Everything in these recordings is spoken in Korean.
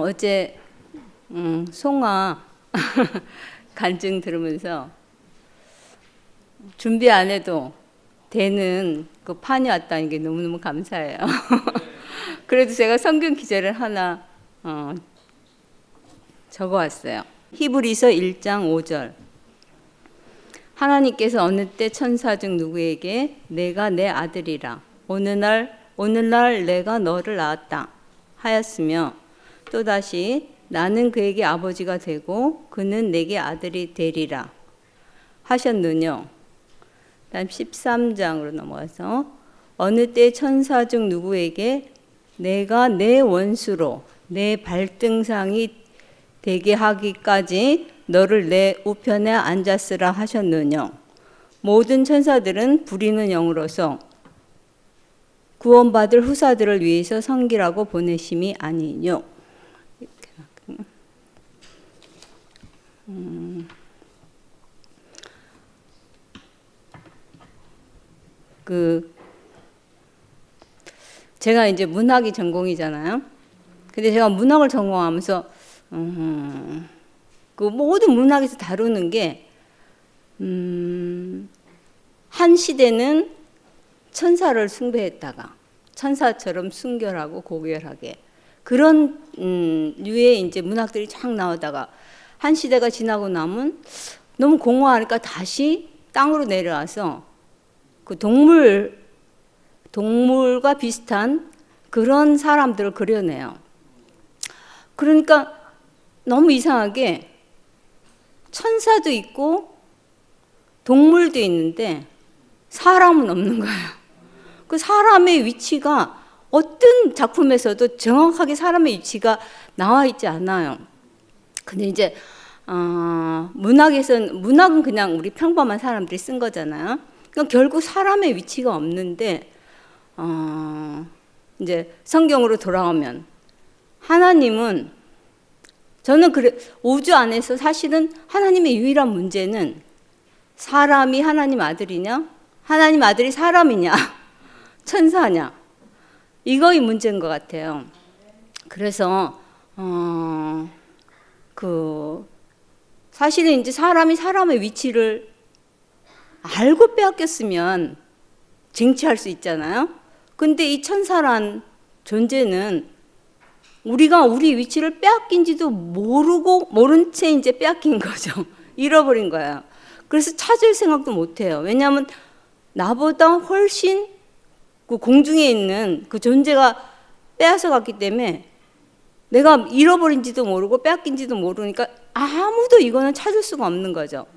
어제 송아 간증 들으면서 준비 안 해도 되는 그 판이 왔다는 게 너무너무 감사해요. 그래도 제가 성경 기제를 하나 적어왔어요. 히브리서 1장 5절. 하나님께서 어느 때 천사 중 누구에게 내가 내 아들이라 오늘날 내가 너를 낳았다 하였으며 또다시 나는 그에게 아버지가 되고 그는 내게 아들이 되리라 하셨느뇨. 다음 13장으로 넘어가서 어느 때 천사 중 누구에게 내가 내 원수로 내 발등상이 되게 하기까지 너를 내 우편에 앉았으라 하셨느뇨. 모든 천사들은 부리는 영으로서 구원받을 후사들을 위해서 섬기라고 보내심이 아니뇨. 제가 이제 문학이 전공이잖아요. 근데 제가 문학을 전공하면서 그 모든 문학에서 다루는 게 한 시대는 천사를 숭배했다가 천사처럼 순결하고 고결하게 그런 류의 이제 문학들이 쫙 나오다가 한 시대가 지나고 나면 너무 공허하니까 다시 땅으로 내려와서 그 동물과 비슷한 그런 사람들을 그려내요. 그러니까 너무 이상하게 천사도 있고 동물도 있는데 사람은 없는 거예요. 그 사람의 위치가 어떤 작품에서도 정확하게 사람의 위치가 나와 있지 않아요. 근데 이제 문학은 그냥 우리 평범한 사람들이 쓴 거잖아요. 그러니까 결국 사람의 위치가 없는데 이제 성경으로 돌아오면 하나님은 저는 우주 안에서 사실은 하나님의 유일한 문제는 사람이 하나님 아들이냐, 하나님 아들이 사람이냐, 천사냐 이거의 문제인 것 같아요. 그래서 사실은 이제 사람이 사람의 위치를 알고 빼앗겼으면 쟁취할 수 있잖아요. 근데 이 천사란 존재는 우리가 우리 위치를 빼앗긴지도 모른 채 이제 빼앗긴 거죠. 잃어버린 거예요. 그래서 찾을 생각도 못 해요. 왜냐하면 나보다 훨씬 그 공중에 있는 그 존재가 빼앗아 갔기 때문에 내가 잃어버린지도 모르고 빼앗긴지도 모르니까 아무도 이거는 찾을 수가 없는 거죠.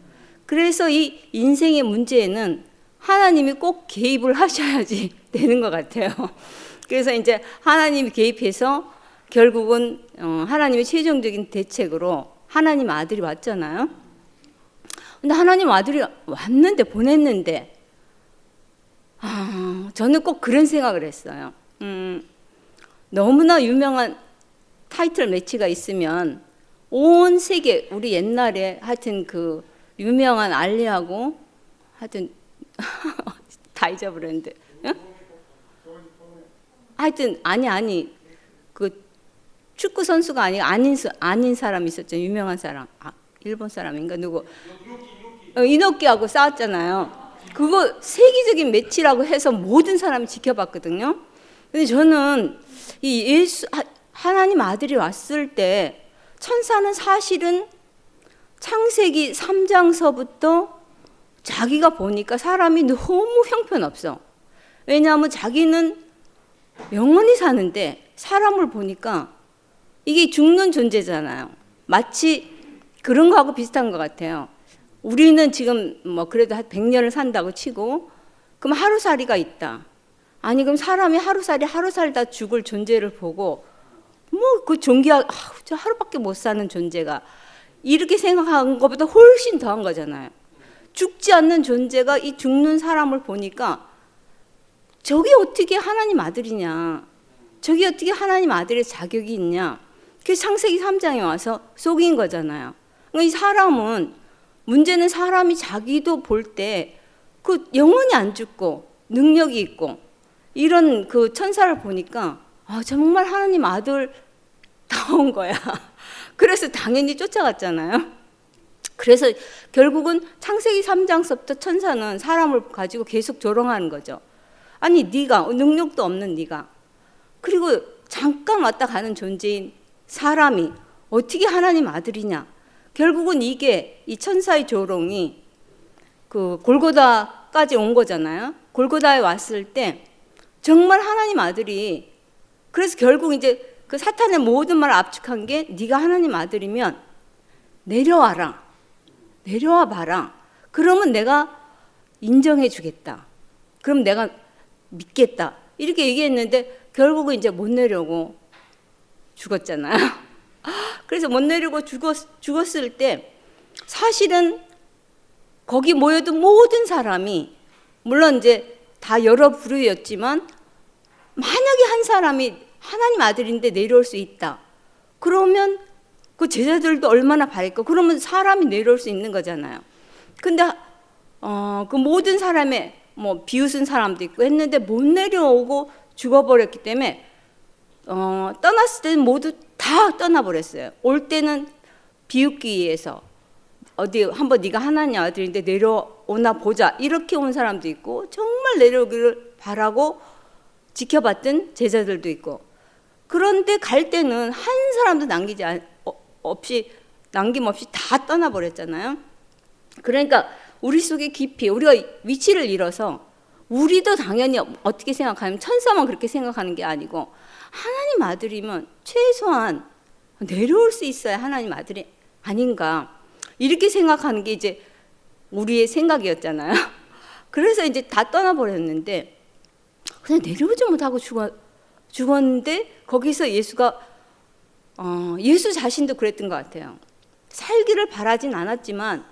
그래서 이 인생의 문제에는 하나님이 꼭 개입을 하셔야지 되는 것 같아요. 그래서 이제 하나님이 개입해서 결국은 하나님의 최종적인 대책으로 하나님 아들이 왔잖아요. 근데 하나님 아들이 왔는데 보냈는데 저는 꼭 그런 생각을 했어요. 너무나 유명한 타이틀 매치가 있으면 온 세계 우리 옛날에 하여튼 그 유명한 알리하고 하여튼 다 잊어버렸는데 하여튼 아니 그 축구 선수가 아닌 사람 있었죠. 유명한 사람 일본 사람인가 누구 이노키하고 싸웠잖아요. 그거 세계적인 매치라고 해서 모든 사람이 지켜봤거든요. 근데 저는 이 하나님 아들이 왔을 때 천사는 사실은 창세기 3장서부터 자기가 보니까 사람이 너무 형편없어. 왜냐하면 자기는 영원히 사는데 사람을 보니까 이게 죽는 존재잖아요. 마치 그런 거하고 비슷한 것 같아요. 우리는 지금 뭐 그래도 한 100년을 산다고 치고 그럼 하루살이가 있다. 아니 그럼 사람이 하루 살다 죽을 존재를 보고 뭐 그 저 하루밖에 못 사는 존재가 이렇게 생각한 것보다 훨씬 더한 거잖아요. 죽지 않는 존재가 이 죽는 사람을 보니까 저게 어떻게 하나님 아들이냐, 저게 어떻게 하나님 아들의 자격이 있냐. 그래서 창세기 3장에 와서 속인 거잖아요. 그러니까 이 사람은 문제는 사람이 자기도 볼 때 그 영원히 안 죽고 능력이 있고 이런 그 천사를 보니까 정말 하나님 아들 다 온 거야. 그래서 당연히 쫓아갔잖아요. 그래서 결국은 창세기 3장서부터 천사는 사람을 가지고 계속 조롱하는 거죠. 아니 네가 능력도 없는 네가, 그리고 잠깐 왔다 가는 존재인 사람이 어떻게 하나님 아들이냐. 결국은 이게 이 천사의 조롱이 그 골고다까지 온 거잖아요. 골고다에 왔을 때 정말 하나님 아들이, 그래서 결국 이제 그 사탄의 모든 말을 압축한 게 네가 하나님 아들이면 내려와라, 내려와 봐라. 그러면 내가 인정해 주겠다. 그럼 내가 믿겠다. 이렇게 얘기했는데 결국은 이제 못 내려오고 죽었잖아요. 그래서 못 내려오고 죽었을 때 사실은 거기 모여든 모든 사람이, 물론 이제 다 여러 부류였지만, 만약에 한 사람이 하나님 아들인데 내려올 수 있다. 그러면 그 제자들도 얼마나 바랄까. 그러면 사람이 내려올 수 있는 거잖아요. 근데 그 모든 사람의 뭐 비웃은 사람도 있고 했는데 못 내려오고 죽어버렸기 때문에 떠났을 때는 모두 다 떠나버렸어요. 올 때는 비웃기 위해서 어디 한번 네가 하나님 아들인데 내려오나 보자 이렇게 온 사람도 있고, 정말 내려오기를 바라고 지켜봤던 제자들도 있고. 그런데 갈 때는 한 사람도 남김없이 다 떠나버렸잖아요. 그러니까 우리 속에 깊이 우리가 위치를 잃어서, 우리도 당연히 어떻게 생각하면 천사만 그렇게 생각하는 게 아니고 하나님 아들이면 최소한 내려올 수 있어야 하나님 아들이 아닌가, 이렇게 생각하는 게 이제 우리의 생각이었잖아요. 그래서 이제 다 떠나버렸는데 그냥 내려오지 못하고 죽었는데 거기서 예수가 예수 자신도 그랬던 것 같아요. 살기를 바라진 않았지만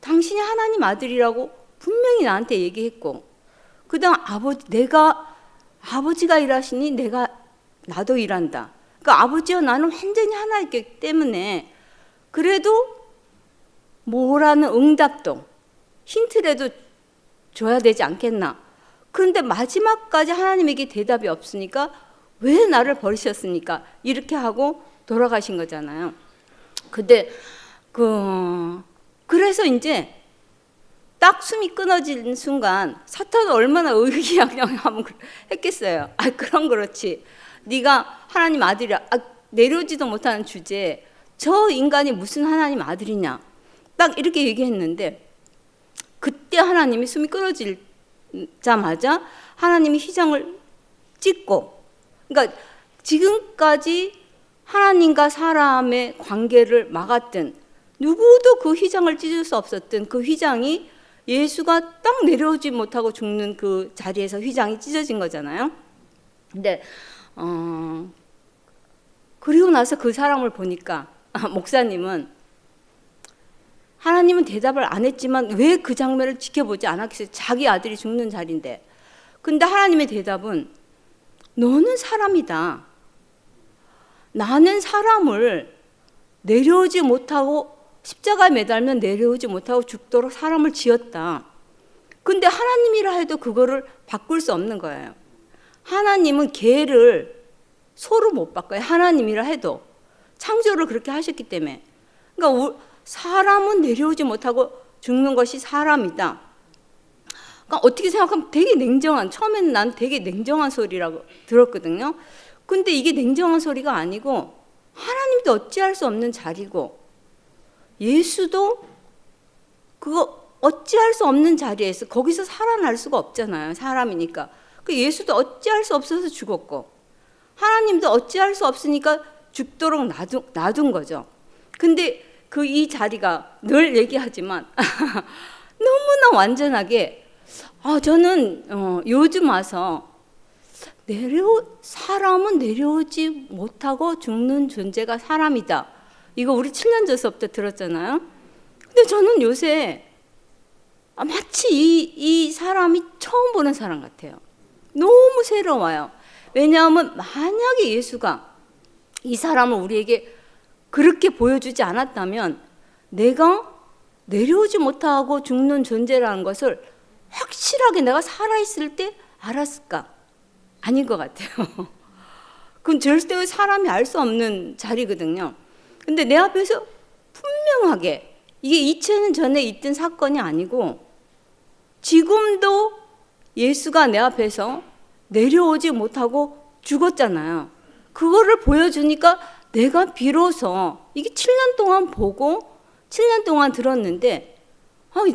당신이 하나님 아들이라고 분명히 나한테 얘기했고, 그다음 내가 아버지가 일하시니 나도 일한다. 그러니까 아버지와 나는 완전히 하나이기 때문에 그래도 뭐라는 응답도 힌트라도 줘야 되지 않겠나. 그런데 마지막까지 하나님에게 대답이 없으니까 왜 나를 버리셨습니까? 이렇게 하고 돌아가신 거잖아요. 근데 그래서 이제 딱 숨이 끊어진 순간 사탄은 얼마나 의기양양하면 했겠어요. 그럼 그렇지. 네가 하나님 아들이야. 내려오지도 못하는 주제에 저 인간이 무슨 하나님 아들이냐. 딱 이렇게 얘기했는데 그때 하나님이 숨이 끊어지자마자 하나님이 휘장을 찢고, 그러니까 지금까지 하나님과 사람의 관계를 막았던, 누구도 그 휘장을 찢을 수 없었던 그 휘장이 예수가 딱 내려오지 못하고 죽는 그 자리에서 휘장이 찢어진 거잖아요. 근데 그리고 나서 그 사람을 보니까 목사님은 하나님은 대답을 안 했지만 왜 그 장면을 지켜보지 않았겠어요? 자기 아들이 죽는 자리인데. 근데 하나님의 대답은 너는 사람이다. 나는 사람을 내려오지 못하고 십자가에 매달면 내려오지 못하고 죽도록 사람을 지었다. 근데 하나님이라 해도 그거를 바꿀 수 없는 거예요. 하나님은 개를 소로 못 바꿔요. 하나님이라 해도 창조를 그렇게 하셨기 때문에. 그러니까 사람은 내려오지 못하고 죽는 것이 사람이다. 그러니까 어떻게 생각하면 되게 냉정한, 처음에는 난 되게 냉정한 소리라고 들었거든요. 근데 이게 냉정한 소리가 아니고 하나님도 어찌할 수 없는 자리고, 예수도 그거 어찌할 수 없는 자리에서 거기서 살아날 수가 없잖아요. 사람이니까. 그 예수도 어찌할 수 없어서 죽었고, 하나님도 어찌할 수 없으니까 죽도록 놔둔 거죠. 근데 이 자리가 늘 얘기하지만 너무나 완전하게 저는 요즘 와서 사람은 내려오지 못하고 죽는 존재가 사람이다. 이거 우리 7년 전서부터 들었잖아요. 근데 저는 요새 마치 이 사람이 처음 보는 사람 같아요. 너무 새로워요. 왜냐하면 만약에 예수가 이 사람을 우리에게 그렇게 보여주지 않았다면 내가 내려오지 못하고 죽는 존재라는 것을 확실하게 내가 살아있을 때 알았을까? 아닌 것 같아요. 그건 절대 사람이 알 수 없는 자리거든요. 근데 내 앞에서 분명하게 이게 2000년 전에 있던 사건이 아니고 지금도 예수가 내 앞에서 내려오지 못하고 죽었잖아요. 그거를 보여주니까 내가 비로소 이게 7년 동안 보고 7년 동안 들었는데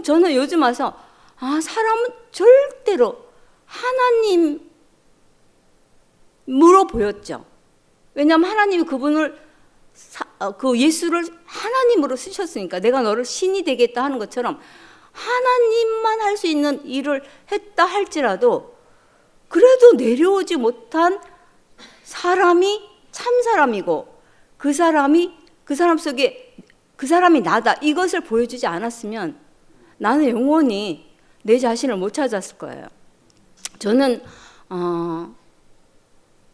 저는 요즘 와서 사람은 절대로 하나님으로 보였죠. 왜냐하면 하나님이 그분을 그 예수를 하나님으로 쓰셨으니까 내가 너를 신이 되겠다 하는 것처럼 하나님만 할 수 있는 일을 했다 할지라도 그래도 내려오지 못한 사람이 참 사람이고 그 사람 속에 그 사람이 나다 이것을 보여주지 않았으면 나는 영원히 내 자신을 못 찾았을 거예요. 저는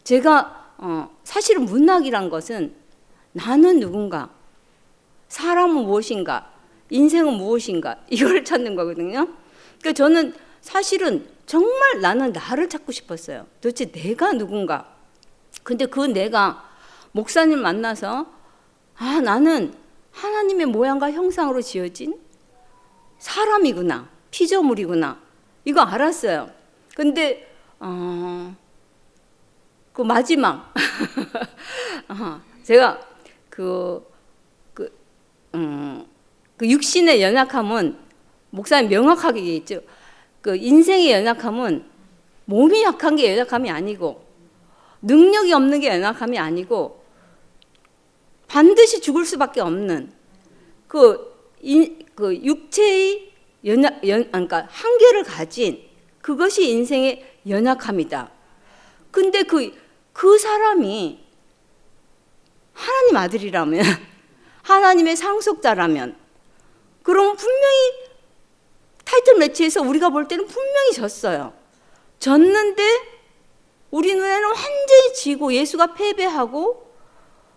제가 사실은 문학이란 것은 나는 누군가, 사람은 무엇인가, 인생은 무엇인가 이걸 찾는 거거든요. 그러니까 저는 사실은 정말 나는 나를 찾고 싶었어요. 도대체 내가 누군가. 근데 그 내가 목사님 만나서 나는 하나님의 모양과 형상으로 지어진 사람이구나, 피조물이구나 이거 알았어요. 근데 그 마지막 제가 그 육신의 연약함은 목사님 명확하게 얘기했죠. 그 인생의 연약함은 몸이 약한 게 연약함이 아니고 능력이 없는 게 연약함이 아니고 반드시 죽을 수밖에 없는 그 육체의 그러니까 한계를 가진 그것이 인생의 연약함이다. 근데 그 사람이 하나님 아들이라면 하나님의 상속자라면 그럼 분명히 타이틀 매치에서 우리가 볼 때는 분명히 졌어요. 졌는데 우리 눈에는 완전히 지고 예수가 패배하고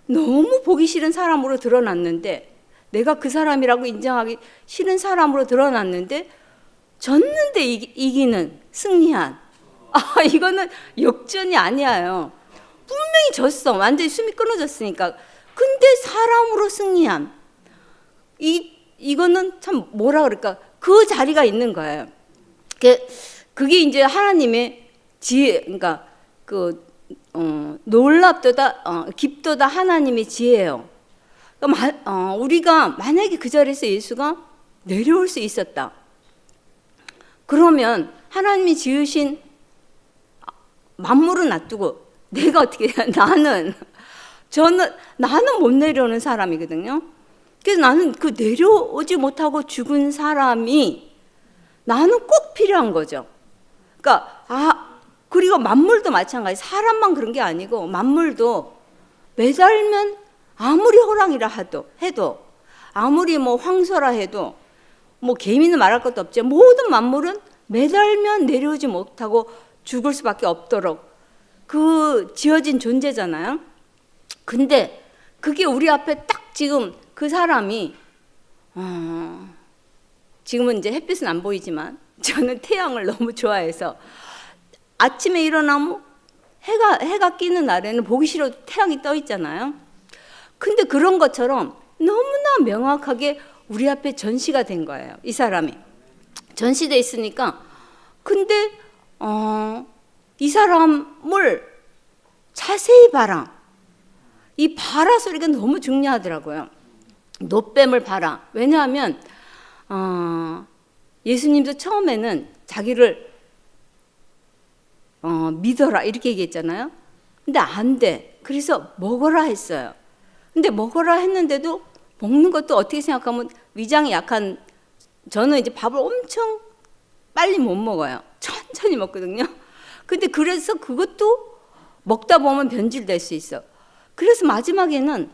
너무 보기 싫은 사람으로 드러났는데 내가 그 사람이라고 인정하기 싫은 사람으로 드러났는데 졌는데 이기는 승리한 이거는 역전이 아니에요. 분명히 졌어. 완전히 숨이 끊어졌으니까. 근데 사람으로 승리한 이거는 참 뭐라 그럴까 그 자리가 있는 거예요. 그게 이제 하나님의 지혜, 그러니까 놀랍도다 깊도다 하나님의 지혜예요. 우리가 만약에 그 자리에서 예수가 내려올 수 있었다. 그러면 하나님이 지으신 만물은 놔두고 내가 어떻게 해야 나는 못 내려오는 사람이거든요. 그래서 나는 그 내려오지 못하고 죽은 사람이 나는 꼭 필요한 거죠. 그러니까 그리고 만물도 마찬가지. 사람만 그런 게 아니고 만물도 매달면 아무리 호랑이라 해도 아무리 뭐 황소라 해도 뭐 개미는 말할 것도 없죠. 모든 만물은 매달면 내려오지 못하고 죽을 수밖에 없도록 그 지어진 존재잖아요. 근데 그게 우리 앞에 딱 지금 그 사람이 지금은 이제 햇빛은 안 보이지만 저는 태양을 너무 좋아해서 아침에 일어나면 해가 끼는 날에는 보기 싫어도 태양이 떠 있잖아요. 근데 그런 것처럼 너무나 명확하게 우리 앞에 전시가 된 거예요. 이 사람이 전시돼 있으니까. 근데 이 사람을 자세히 봐라. 이 봐라 소리가 너무 중요하더라고요. 노뱀을 봐라. 왜냐하면 예수님도 처음에는 자기를 믿어라 이렇게 얘기했잖아요. 근데 안 돼. 그래서 먹어라 했어요. 근데 먹어라 했는데도 먹는 것도 어떻게 생각하면 위장이 약한 저는 이제 밥을 엄청 빨리 못 먹어요. 천천히 먹거든요. 근데 그래서 그것도 먹다 보면 변질될 수 있어. 그래서 마지막에는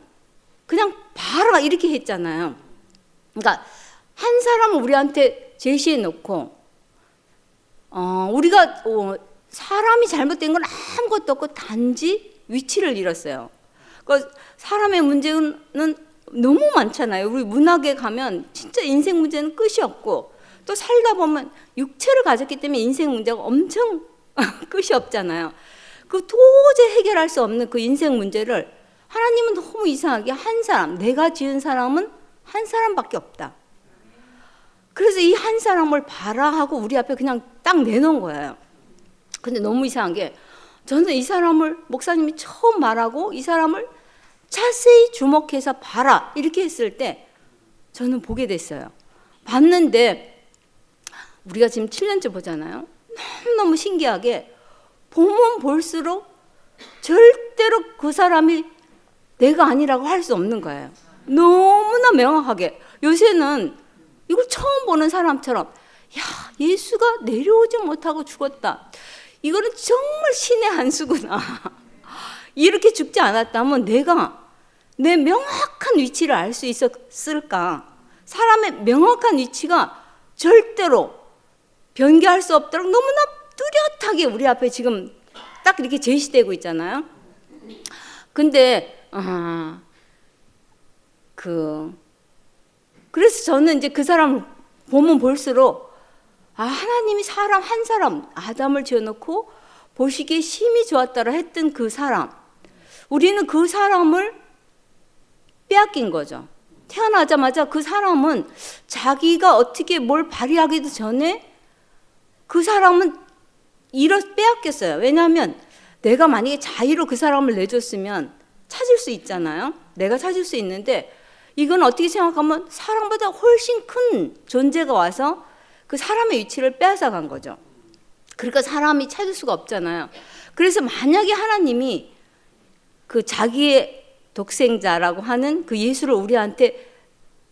그냥 봐라 이렇게 했잖아요. 그러니까 한 사람을 우리한테 제시해 놓고 우리가 사람이 잘못된 건 아무것도 없고 단지 위치를 잃었어요. 그러니까 사람의 문제는 너무 많잖아요. 우리 문학에 가면 진짜 인생 문제는 끝이 없고 또 살다 보면 육체를 가졌기 때문에 인생 문제가 엄청 끝이 없잖아요. 그 도저히 해결할 수 없는 그 인생 문제를 하나님은 너무 이상하게 한 사람, 내가 지은 사람은 한 사람밖에 없다. 그래서 이 한 사람을 봐라 하고 우리 앞에 그냥 딱 내놓은 거예요. 근데 너무 이상한 게 저는 이 사람을 목사님이 처음 말하고 이 사람을 자세히 주목해서 봐라 이렇게 했을 때 저는 보게 됐어요. 봤는데 우리가 지금 7년째 보잖아요. 너무너무 신기하게 보면 볼수록 절대로 그 사람이 내가 아니라고 할 수 없는 거예요. 너무나 명확하게. 요새는 이걸 처음 보는 사람처럼 야, 예수가 내려오지 못하고 죽었다. 이거는 정말 신의 한 수구나. 이렇게 죽지 않았다면 내가 내 명확한 위치를 알 수 있었을까? 사람의 명확한 위치가 절대로 변개할 수 없도록 너무나 뚜렷하게 우리 앞에 지금 딱 이렇게 제시되고 있잖아요. 근데 그래서 저는 이제 그 사람을 보면 볼수록 하나님이 사람 한 사람 아담을 지어놓고 보시기에 심히 좋았다라 했던 그 사람, 우리는 그 사람을 빼앗긴 거죠. 태어나자마자 그 사람은 자기가 어떻게 뭘 발휘하기도 전에 그 사람은 빼앗겼어요. 왜냐하면 내가 만약에 자유로 그 사람을 내줬으면 찾을 수 있잖아요. 내가 찾을 수 있는데 이건 어떻게 생각하면 사람보다 훨씬 큰 존재가 와서 그 사람의 위치를 빼앗아 간 거죠. 그러니까 사람이 찾을 수가 없잖아요. 그래서 만약에 하나님이 그 자기의 독생자라고 하는 그 예수를 우리한테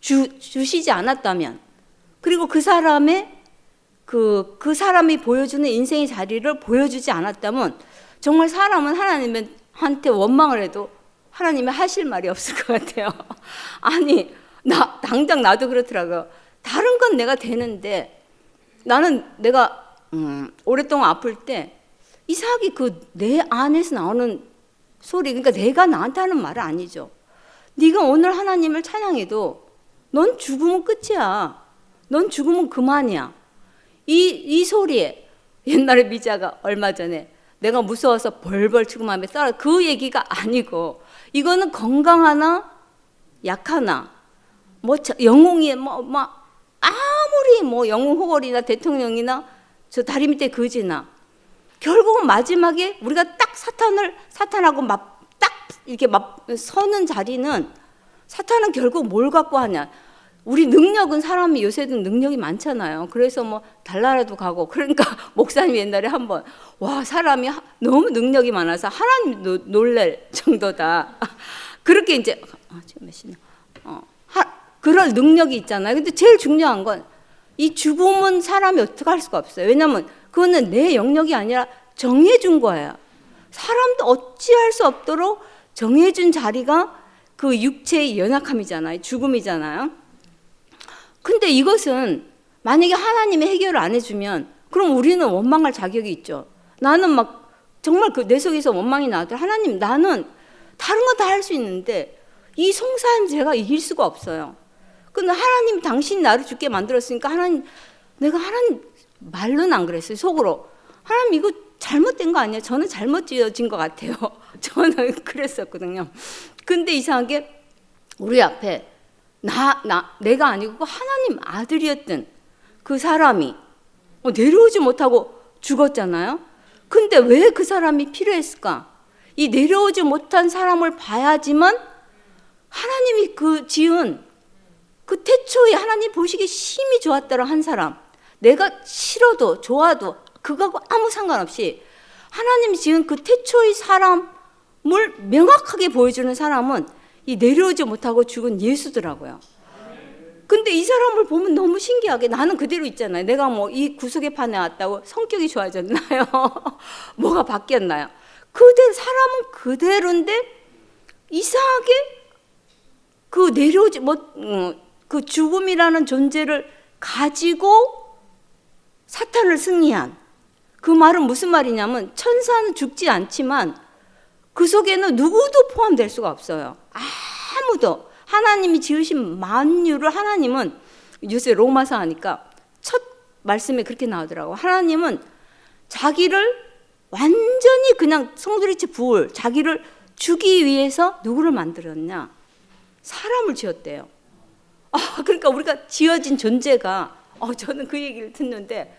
주시지 않았다면, 그리고 그 사람의 그 사람이 보여주는 인생의 자리를 보여주지 않았다면 정말 사람은 하나님한테 원망을 해도 하나님이 하실 말이 없을 것 같아요. 아니, 당장 나도 그렇더라고요. 다른 건 내가 되는데 나는 내가 오랫동안 아플 때 이상하게 내 안에서 나오는 소리, 그러니까 내가 나한테 하는 말은 아니죠. 네가 오늘 하나님을 찬양해도 넌 죽으면 끝이야. 넌 죽으면 그만이야. 이 소리에 옛날에 미자가 얼마 전에 내가 무서워서 벌벌 치고 마음에 따라 그 얘기가 아니고, 이거는 건강하나 약하나 영웅이 아무리 영웅 호걸이나 대통령이나 저 다리 밑에 거지나 결국은 마지막에 우리가 딱 사탄하고 딱 이렇게 서는 자리는, 사탄은 결국 뭘 갖고 하냐. 우리 능력은 사람이 요새도 능력이 많잖아요. 그래서 달나라도 가고, 그러니까 목사님이 옛날에 한번 사람이 너무 능력이 많아서 하나님 놀랄 정도다. 그렇게 이제 지금 몇 시냐? 그럴 능력이 있잖아요. 근데 제일 중요한 건 이 죽음은 사람이 어떻게 할 수가 없어요. 왜냐하면 그거는 내 영역이 아니라 정해준 거예요. 사람도 어찌할 수 없도록 정해준 자리가 그 육체의 연약함이잖아요. 죽음이잖아요. 근데 이것은 만약에 하나님이 해결을 안 해주면 그럼 우리는 원망할 자격이 있죠. 나는 정말 내 속에서 원망이 나도 하나님, 나는 다른 거 다 할 수 있는데 이 송사한 죄가 이길 수가 없어요. 근데 하나님, 당신이 나를 죽게 만들었으니까 내가 하나님 말로는 안 그랬어요. 속으로 하나님 이거 잘못된 거 아니야? 저는 잘못 지어진 것 같아요. 저는 그랬었거든요. 근데 이상하게 우리 앞에 내가 아니고 하나님 아들이었던 그 사람이 내려오지 못하고 죽었잖아요. 근데 왜 그 사람이 필요했을까? 이 내려오지 못한 사람을 봐야지만 하나님이 지은 그 태초에 하나님 보시기에 심히 좋았다라 한 사람, 내가 싫어도 좋아도 그거하고 아무 상관없이 하나님이 지은 그 태초의 사람을 명확하게 보여주는 사람은 이 내려오지 못하고 죽은 예수더라고요. 근데 이 사람을 보면 너무 신기하게 나는 그대로 있잖아요. 내가 이 구속의 판에 왔다고 성격이 좋아졌나요? 뭐가 바뀌었나요? 사람은 그대로인데 이상하게 내려오지 그 죽음이라는 존재를 가지고 사탄을 승리한, 그 말은 무슨 말이냐면 천사는 죽지 않지만 그 속에는 누구도 포함될 수가 없어요. 아무도. 하나님이 지으신 만유를 하나님은, 요새 로마서 하니까 첫 말씀에 그렇게 나오더라고요. 하나님은 자기를 완전히 그냥 성도리체 부을 자기를 주기 위해서 누구를 만들었냐? 사람을 지었대요. 그러니까 우리가 지어진 존재가 저는 그 얘기를 듣는데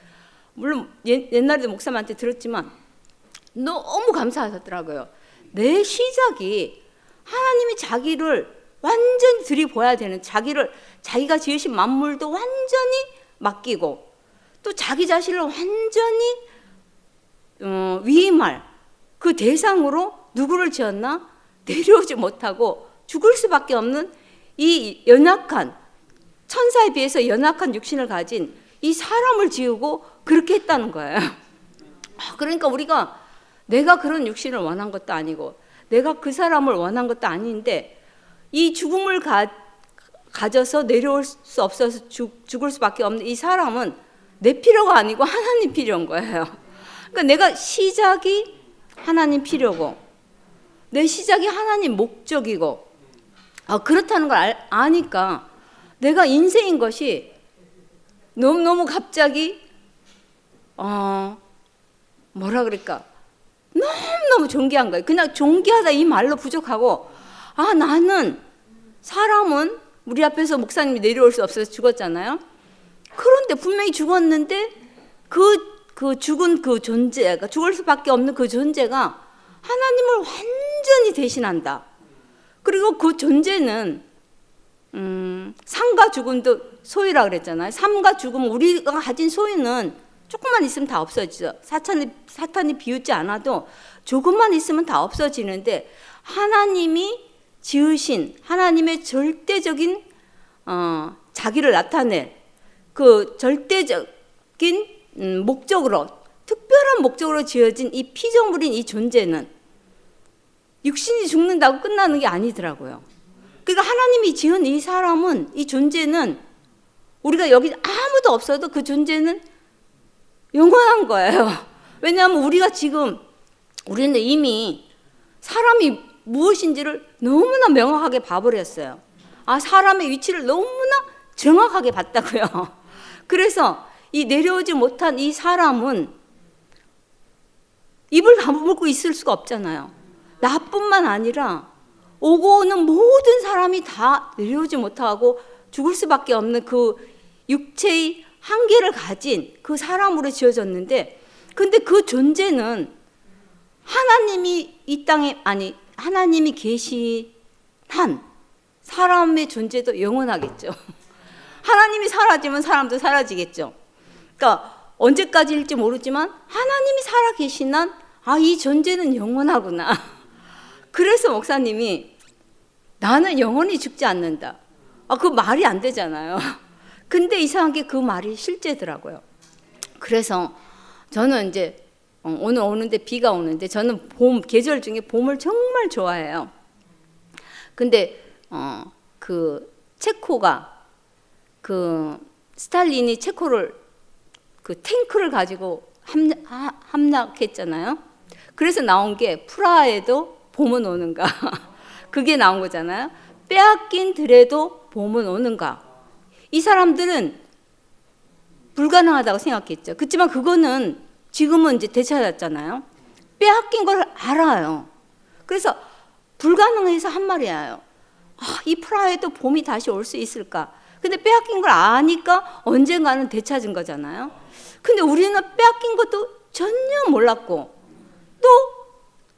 물론 옛날에도 목사님한테 들었지만 너무 감사하셨더라고요. 내 시작이 하나님이 자기를 완전히 들이보아야 되는, 자기가 지으신 만물도 완전히 맡기고 또 자기 자신을 완전히 위임할 그 대상으로 누구를 지었나? 내려오지 못하고 죽을 수밖에 없는 이 연약한, 천사에 비해서 연약한 육신을 가진 이 사람을 지우고 그렇게 했다는 거예요. 그러니까 우리가 내가 그런 육신을 원한 것도 아니고 내가 그 사람을 원한 것도 아닌데 이 죽음을 가져서 내려올 수 없어서 죽을 수밖에 없는 이 사람은 내 필요가 아니고 하나님 필요한 거예요. 그러니까 내가 시작이 하나님 필요고 내 시작이 하나님 목적이고 그렇다는 걸 아니까 내가 인생인 것이 너무너무 갑자기 뭐라 그럴까, 너무너무 존귀한 거예요. 그냥 존귀하다 이 말로 부족하고 나는 사람은 우리 앞에서 목사님이 내려올 수 없어서 죽었잖아요. 그런데 분명히 죽었는데 그 죽은 그 존재가, 죽을 수밖에 없는 그 존재가 하나님을 완전히 대신한다. 그리고 그 존재는 삶과 죽음도 소유라 그랬잖아요. 삶과 죽음, 우리가 가진 소유는 조금만 있으면 다 없어지죠. 사탄이 비웃지 않아도 조금만 있으면 다 없어지는데 하나님이 지으신 하나님의 절대적인 자기를 나타낼 그 절대적인 목적으로, 특별한 목적으로 지어진 이 피조물인 이 존재는 육신이 죽는다고 끝나는 게 아니더라고요. 그러니까 하나님이 지은 이 사람은, 이 존재는 우리가 여기 아무도 없어도 그 존재는 영원한 거예요. 왜냐하면 우리는 이미 사람이 무엇인지를 너무나 명확하게 봐버렸어요. 사람의 위치를 너무나 정확하게 봤다고요. 그래서 이 내려오지 못한 이 사람은 입을 다물고 있을 수가 없잖아요. 나뿐만 아니라 오고 오는 모든 사람이 다 내려오지 못하고 죽을 수밖에 없는 그 육체의 한계를 가진 그 사람으로 지어졌는데, 근데 그 존재는 하나님이 이 땅에, 하나님이 계시한 사람의 존재도 영원하겠죠. 하나님이 사라지면 사람도 사라지겠죠. 그러니까 언제까지일지 모르지만 하나님이 살아계신 한 이 존재는 영원하구나. 그래서 목사님이 나는 영원히 죽지 않는다. 그 말이 안 되잖아요. 근데 이상하게 그 말이 실제더라고요. 그래서 저는 이제 오늘 오는데 비가 오는데 저는 계절 중에 봄을 정말 좋아해요. 근데 그 체코가 스탈린이 체코를 그 탱크를 가지고 함락했잖아요. 그래서 나온 게 프라하에도 봄은 오는가. 그게 나온 거잖아요. 빼앗긴 들에도 봄은 오는가. 이 사람들은 불가능하다고 생각했죠. 그렇지만 그거는 지금은 이제 되찾았잖아요. 빼앗긴 걸 알아요. 그래서 불가능해서 한 말이에요. 이 프라하에도 봄이 다시 올 수 있을까? 근데 빼앗긴 걸 아니까 언젠가는 되찾은 거잖아요. 근데 우리는 빼앗긴 것도 전혀 몰랐고 또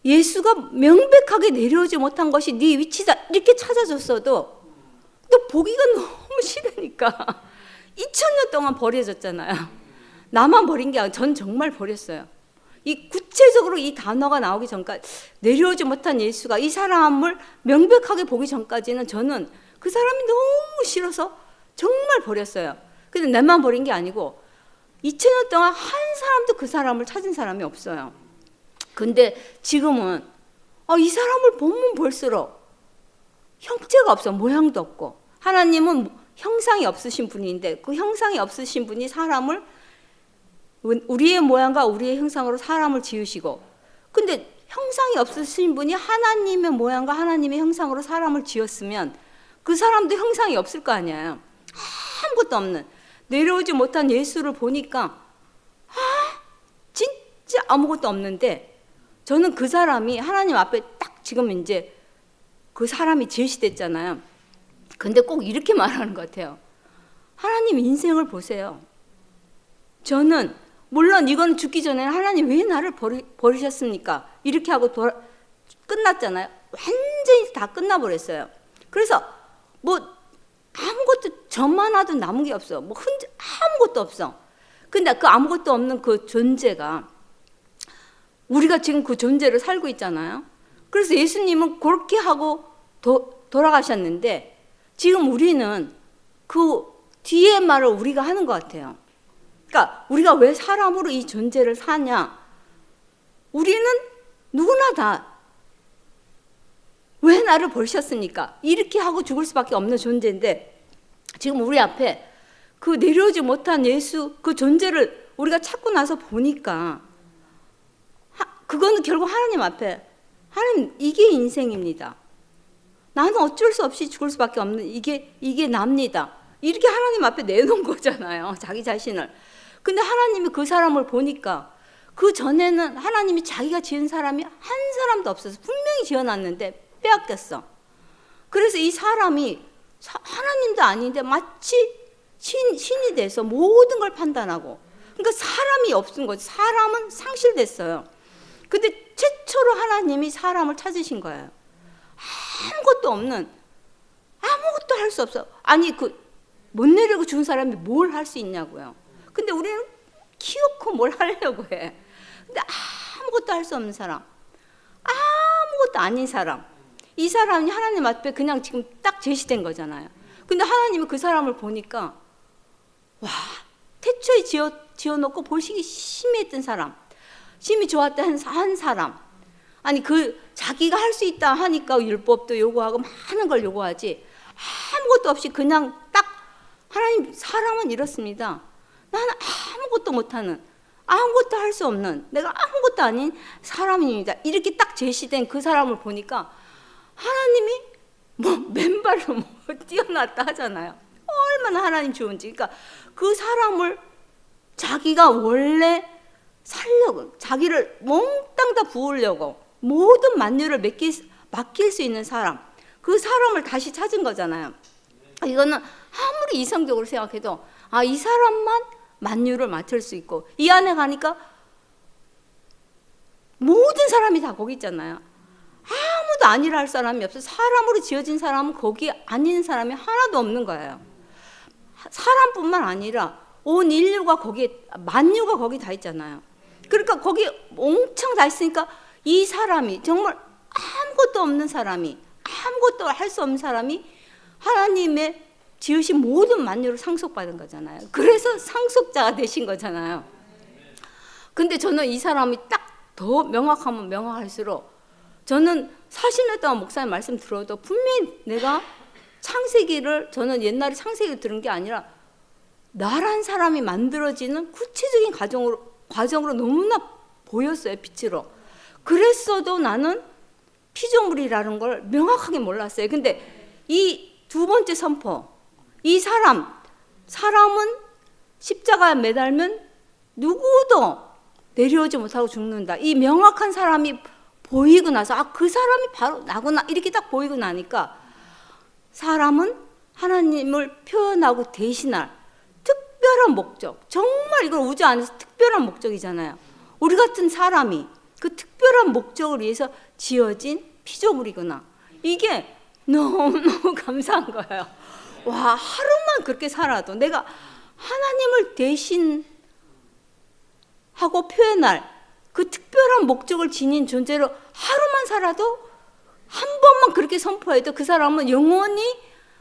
예수가 명백하게 내려오지 못한 것이 네 위치다 이렇게 찾아줬어도 또 보기가 너무 싫으니까 2000년 동안 버려졌잖아요. 나만 버린 게 아니라 전 정말 버렸어요. 이 구체적으로 이 단어가 나오기 전까지, 내려오지 못한 예수가 이 사람을 명백하게 보기 전까지는 저는 그 사람이 너무 싫어서 정말 버렸어요. 근데 내만 버린 게 아니고 2000년 동안 한 사람도 그 사람을 찾은 사람이 없어요. 근데 지금은 이 사람을 보면 볼수록 형체가 없어. 모양도 없고. 하나님은 형상이 없으신 분인데 그 형상이 없으신 분이 사람을 우리의 모양과 우리의 형상으로 사람을 지으시고, 근데 형상이 없으신 분이 하나님의 모양과 하나님의 형상으로 사람을 지었으면 그 사람도 형상이 없을 거 아니에요. 아무것도 없는 내려오지 못한 예수를 보니까 진짜 진짜 아무것도 없는데 저는 그 사람이 하나님 앞에 딱 지금 이제 그 사람이 제시됐잖아요. 근데 꼭 이렇게 말하는 것 같아요. 하나님 인생을 보세요. 저는 물론 이건 죽기 전에 하나님 왜 나를 버리셨습니까? 이렇게 하고 끝났잖아요. 완전히 다 끝나버렸어요. 그래서 뭐 아무것도 젖만 와도 남은 게 없어. 뭐 아무것도 없어. 근데 그 아무것도 없는 그 존재가 우리가 지금 그 존재를 살고 있잖아요. 그래서 예수님은 그렇게 하고 돌아가셨는데 지금 우리는 그 뒤에 말을 우리가 하는 것 같아요. 그러니까 우리가 왜 사람으로 이 존재를 사냐? 우리는 누구나 다 왜 나를 버리셨습니까? 이렇게 하고 죽을 수밖에 없는 존재인데 지금 우리 앞에 그 내려오지 못한 예수 그 존재를 우리가 찾고 나서 보니까 그거는 결국 하나님 앞에 하나님 이게 인생입니다. 나는 어쩔 수 없이 죽을 수밖에 없는 이게 납니다. 이렇게 하나님 앞에 내놓은 거잖아요. 자기 자신을. 근데 하나님이 그 사람을 보니까 그 전에는 하나님이 자기가 지은 사람이 한 사람도 없어서 분명히 지어놨는데 빼앗겼어. 그래서 이 사람이 하나님도 아닌데 마치 신이 돼서 모든 걸 판단하고 그러니까 사람이 없은 거지. 사람은 상실됐어요. 근데 최초로 하나님이 사람을 찾으신 거예요. 아무것도 없는 아무것도 할 수 없어. 아니 못 내리고 죽은 사람이 뭘 할 수 있냐고요. 근데 우리는 키워코 뭘 하려고 해. 근데 아무것도 할 수 없는 사람, 아무것도 아닌 사람, 이 사람이 하나님 앞에 그냥 지금 딱 제시된 거잖아요. 근데 하나님이 그 사람을 보니까 와, 태초에 지어놓고 보시기 심히 했던 사람, 심히 좋았던 한 사람. 아니 자기가 할 수 있다 하니까 율법도 요구하고 많은 걸 요구하지 아무것도 없이 그냥 딱 하나님 사람은 이렇습니다. 나는 아무것도 못하는 아무것도 할 수 없는 내가 아무것도 아닌 사람입니다. 이렇게 딱 제시된 그 사람을 보니까 하나님이 뭐 맨발로 뭐 뛰어났다 하잖아요. 얼마나 하나님 좋은지. 그러니까 그 사람을 자기가 원래 살려고 자기를 몽땅 다 부으려고 모든 만유를 맡길 수 있는 사람 그 사람을 다시 찾은 거잖아요. 이거는 아무리 이성적으로 생각해도 이 사람만 만유를 맡을 수 있고 이 안에 가니까 모든 사람이 다 거기 있잖아요. 아무도 아니라 할 사람이 없어. 사람으로 지어진 사람은 거기 아닌 사람이 하나도 없는 거예요. 사람뿐만 아니라 온 인류가 거기에 만유가 거기 다 있잖아요. 그러니까 거기 옹창 다 있으니까 이 사람이 정말 아무것도 없는 사람이 아무것도 할 수 없는 사람이 하나님의 지으신 모든 만유를 상속받은 거잖아요. 그래서 상속자가 되신 거잖아요. 근데 저는 이 사람이 딱 더 명확하면 명확할수록 저는 40년 동안 목사님 말씀 들어도 분명히 내가 창세기를 저는 옛날에 창세기를 들은 게 아니라 나란 사람이 만들어지는 구체적인 과정으로 너무나 보였어요. 빛으로. 그랬어도 나는 피조물이라는 걸 명확하게 몰랐어요. 근데 이 두 번째 선포 이 사람은 십자가에 매달면 누구도 내려오지 못하고 죽는다. 이 명확한 사람이 보이고 나서 그 사람이 바로 나구나 이렇게 딱 보이고 나니까 사람은 하나님을 표현하고 대신할 특별한 목적 정말 이건 우주 안에서 특별한 목적이잖아요. 우리 같은 사람이 그 특별한 목적을 위해서 지어진 피조물이구나. 이게 너무너무 감사한 거예요. 와, 하루만 그렇게 살아도 내가 하나님을 대신하고 표현할 그 특별한 목적을 지닌 존재로 하루만 살아도 한 번만 그렇게 선포해도 그 사람은 영원히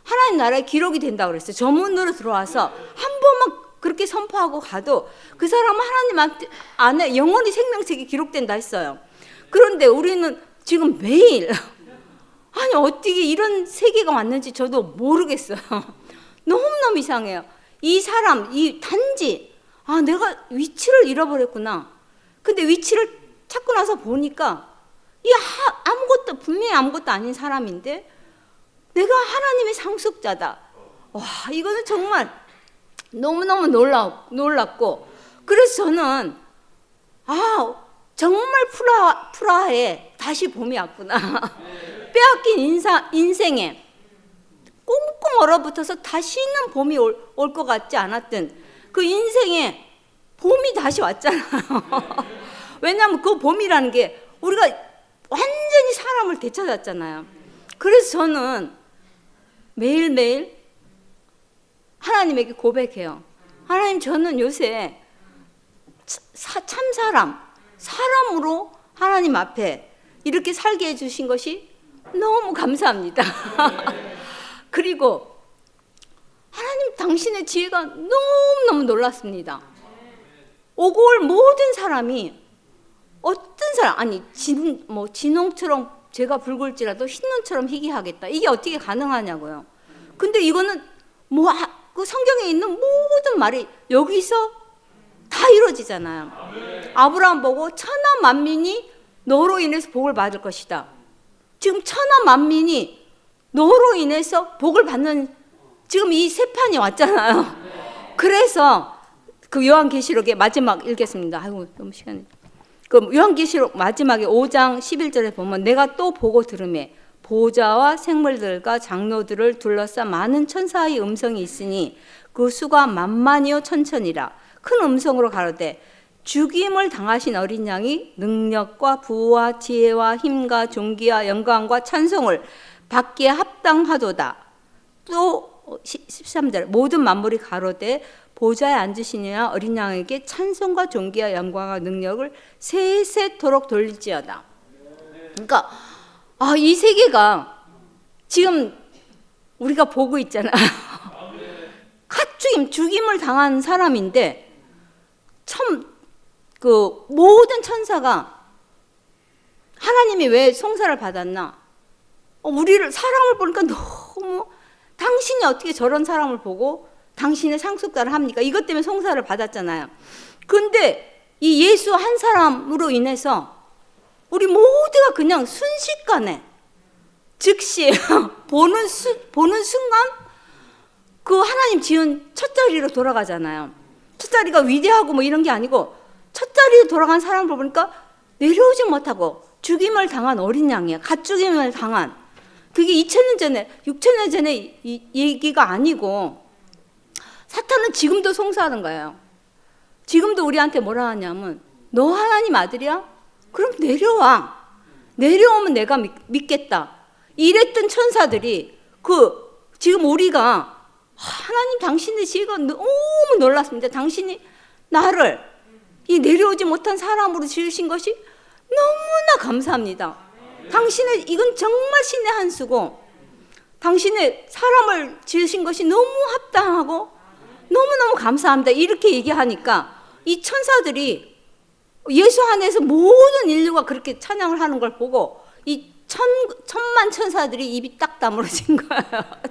하나님 나라에 기록이 된다고 그랬어요. 저문으로 들어와서 한 번만 그렇게 선포하고 가도 그 사람은 하나님 안에 영원히 생명책이 기록된다 했어요. 그런데 우리는 지금 매일 아니 어떻게 이런 세계가 왔는지 저도 모르겠어요. 너무너무 이상해요. 이 사람, 이 단지 내가 위치를 잃어버렸구나. 근데 위치를 찾고 나서 보니까 분명히 아무것도 아닌 사람인데 내가 하나님의 상속자다. 와, 이거는 정말 너무너무 놀랐고 그래서 저는 정말 프라하에 다시 봄이 왔구나. 빼앗긴 인생에 꽁꽁 얼어붙어서 다시는 봄이 올 것 같지 않았던 그 인생에 봄이 다시 왔잖아요. 왜냐하면 그 봄이라는 게 우리가 완전히 사람을 되찾았잖아요. 그래서 저는 매일매일 하나님에게 고백해요. 하나님, 저는 요새 참 사람으로 하나님 앞에 이렇게 살게 해주신 것이 너무 감사합니다. 그리고 하나님, 당신의 지혜가 너무너무 놀랐습니다. 오고 올 모든 사람이 어떤 사람, 진홍처럼 제가 붉을지라도 흰눈처럼 희귀하겠다. 이게 어떻게 가능하냐고요. 근데 이거는 그 성경에 있는 모든 말이 여기서 다 이루어지잖아요. 아브라함 보고 천하 만민이 너로 인해서 복을 받을 것이다. 지금 천하 만민이 너로 인해서 복을 받는 지금 이 세 판이 왔잖아요. 그래서 그 요한계시록의 마지막 읽겠습니다. 아이고, 너무 시간이. 그 요한계시록 마지막에 5장 11절에 보면 내가 또 보고 들으매 보좌와 생물들과 장로들을 둘러싸 많은 천사의 음성이 있으니 그 수가 만만이요 천천이라. 큰 음성으로 가로되 죽임을 당하신 어린 양이 능력과 부와 지혜와 힘과 존귀와 영광과 찬송을 받기에 합당하도다. 또 13절 모든 만물이 가로되 보좌에 앉으신 이와 어린 양에게 찬송과 존귀와 영광과 능력을 세세토록 돌릴지어다. 그러니까 이 세계가 지금 우리가 보고 있잖아요. 죽임을 당한 사람인데 그 모든 천사가 하나님이 왜 송사를 받았나? 우리를 사람을 보니까 너무 당신이 어떻게 저런 사람을 보고 당신의 상속자를 합니까? 이것 때문에 송사를 받았잖아요. 근데 이 예수 한 사람으로 인해서 우리 모두가 그냥 순식간에 즉시 보는 순간 그 하나님 지은 첫 자리로 돌아가잖아요. 첫 자리가 위대하고 뭐 이런 게 아니고 첫 자리로 돌아간 사람을 보니까 내려오지 못하고 죽임을 당한 어린 양이에요. 갓죽임을 당한. 그게 2000년 전에 6000년 전에 이 얘기가 아니고 사탄은 지금도 송사하는 거예요. 지금도 우리한테 뭐라 하냐면 너 하나님 아들이야? 그럼 내려와. 내려오면 내가 믿겠다. 이랬던 천사들이 지금 우리가 하나님 당신의 지혜가 너무 놀랐습니다. 당신이 나를 이 내려오지 못한 사람으로 지으신 것이 너무나 감사합니다. 당신의 이건 정말 신의 한 수고 당신의 사람을 지으신 것이 너무 합당하고 너무너무 감사합니다. 이렇게 얘기하니까 이 천사들이 예수 안에서 모든 인류가 그렇게 찬양을 하는 걸 보고 이 천만 천사들이 입이 딱 다물어진 거예요.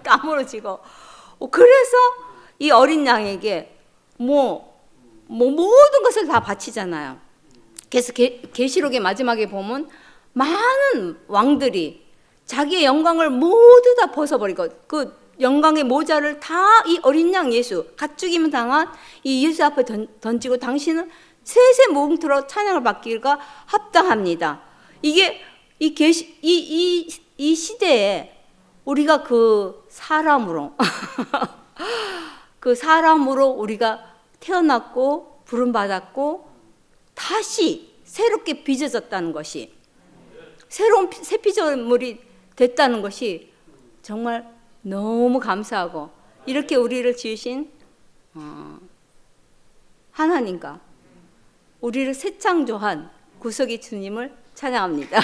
다물어지고 그래서 이 어린 양에게 모든 것을 다 바치잖아요. 그래서 계시록의 마지막에 보면 많은 왕들이 자기의 영광을 모두 다 벗어버리고 그 영광의 모자를 다 이 어린 양 예수 갓죽임을 당한 이 예수 앞에 던지고 당신은 세세 뭉틀어 찬양을 받기가 합당합니다. 이게 이 시대에 우리가 그 사람으로 그 사람으로 우리가 태어났고 부름받았고 다시 새롭게 빚어졌다는 것이 새로운 새 피조물이 됐다는 것이 정말 너무 감사하고 이렇게 우리를 지으신 하나님과 우리를 새 창조한 구속의 주님을 찬양합니다.